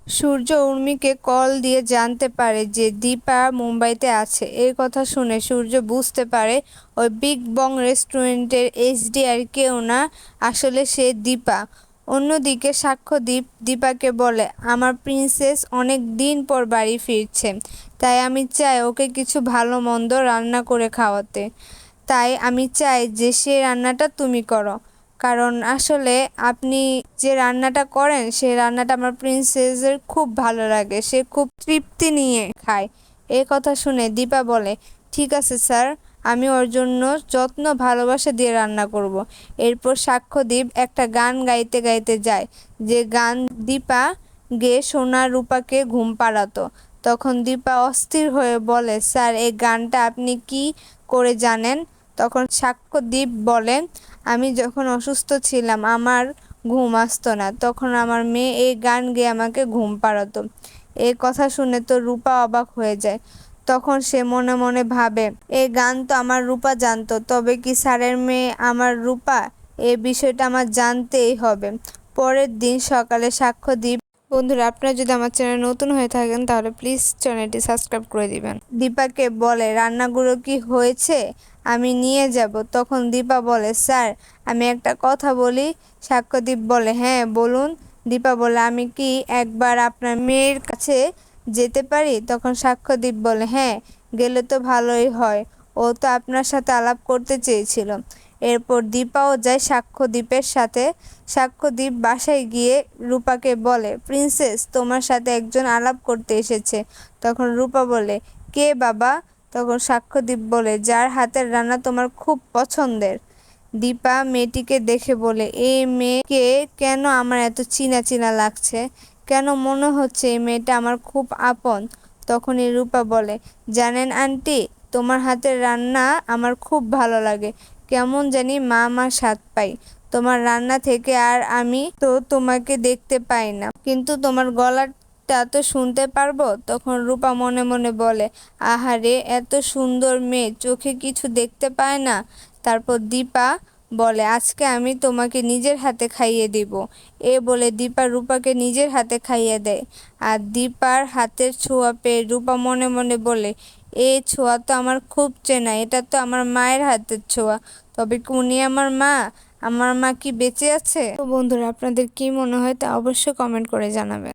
সূর্য উর্মিকে call দিয়ে জানতে পারে যে দীপা মুম্বাইতে আছে। এই কথা শুনে সূর্য বুঝতে পারে ওই বিগ বং রেস্টুরেন্টের এইচডি আর কেউ না, আসলে সে দীপা। অন্যদিকে সাক্ষ্যদীপ দীপাকে বলে, আমার প্রিন্সেস অনেক দিন পর বাড়ি ফিরছে, তাই আমি চাই ওকে কিছু ভালো মন্দ রান্না করে খাওয়াতে। তাই আমি চাই যে সে রান্নাটা তুমি করো, কারণ আসলে আপনি যে রান্নাটা করেন সেই রান্নাটা আমার প্রিন্সেসের খুব ভালো লাগে, সে খুব তৃপ্তি নিয়ে খায়। এই কথা শুনে দীপা বলে, ঠিক আছে স্যার, আমি ওর জন্য যত্ন ভালোবাসা দিয়ে রান্না করব। এরপর সাক্ষ্যদীপ একটা গান গাইতে গাইতে যায়, যে গান দীপা গেয়ে সোনা রূপাকে ঘুম পাড়াতো। তখন দীপা অস্থির হয়ে বলে, স্যার এই গানটা আপনি কি করে জানেন? তখন সাক্ষ্যদীপ বলে, আমি যখন অসুস্থ ছিলাম আমার ঘুম আসতো না, তখন আমার মেয়ে এই গান গেয়ে আমাকে ঘুম পাড়াতো। এই কথা শুনে তো রূপা অবাক হয়ে যায়। তখন সে মনে মনে ভাবে, এই গান তো আমার রূপা জানতো, তবে কি স্যারের মেয়ে আমার রূপা? এই বিষয়টা আমার জানতেই হবে। পরের দিন সকালে সাক্ষ্যদীপ, বন্ধুরা আপনারা যদি আমার চ্যানেল নতুন হয়ে থাকেন তাহলে প্লিজ চ্যানেলটি সাবস্ক্রাইব করে দিবেন। দীপাকে বলে, রান্নাগুলো কি হয়েছে? আমি নিয়ে যাব। তখন দীপা বলে, স্যার আমি একটা কথা বলি। সাক্ষ্যদীপ বলে, হ্যাঁ বলুন। দীপা বলে, আমি কি একবার আপনার মেয়ের কাছে যেতে পারি? তখন সাক্ষ্যদীপ বলে, হ্যাঁ গেলে তো ভালোই হয়, ও তো আপনার সাথে আলাপ করতে চেয়েছিল। এরপর দীপাও যায় সাক্ষ্যদীপের সাথে। সাক্ষ্যদীপ বাসায় গিয়ে রূপাকে বলে, প্রিন্সেস তোমার সাথে একজন আলাপ করতে এসেছে। তখন রূপা বলে, কে বাবা? তখন সাক্ষ্যদীপ বলে, যার হাতের রান্না তোমার খুব পছন্দের। দীপা মেয়েটিকে দেখে বলে, এই মেয়েকে কেন আমার এত চিনা চিনা লাগছে, কেন মনে হচ্ছে এই মেয়েটা আমার খুব আপন। তখনই রূপা বলে, জানেন আন্টি, তোমার হাতের রান্না আমার খুব ভালো লাগে, কেমন জানি মা মা স্বাদ পাই তোমার রান্না থেকে। আর আমি তো তোমাকে দেখতে পাই না, কিন্তু তোমার গলাটা তো শুনতে পারবো। তখন রূপা মনে মনে বলে, আহারে এত সুন্দর মেয়ে চোখে কিছু দেখতে পায় না। তারপর দীপা বলে, আজকে আমি তোমাকে নিজের হাতে খাইয়ে দিব। এ বলে দীপা রূপাকে নিজের হাতে খাইয়ে দেয়। আর দীপার হাতের ছোঁয়া পেয়ে রূপা মনে মনে বলে, এই ছোঁয়া তো আমার খুব চেনা, এটা তো আমার মায়ের হাতের ছোঁয়া। তবে কি উনি আমার মা? আমার মা কি বেঁচে আছে? তো বন্ধুরা আপনাদের কি মনে হয় তা অবশ্যই কমেন্ট করে জানাবেন।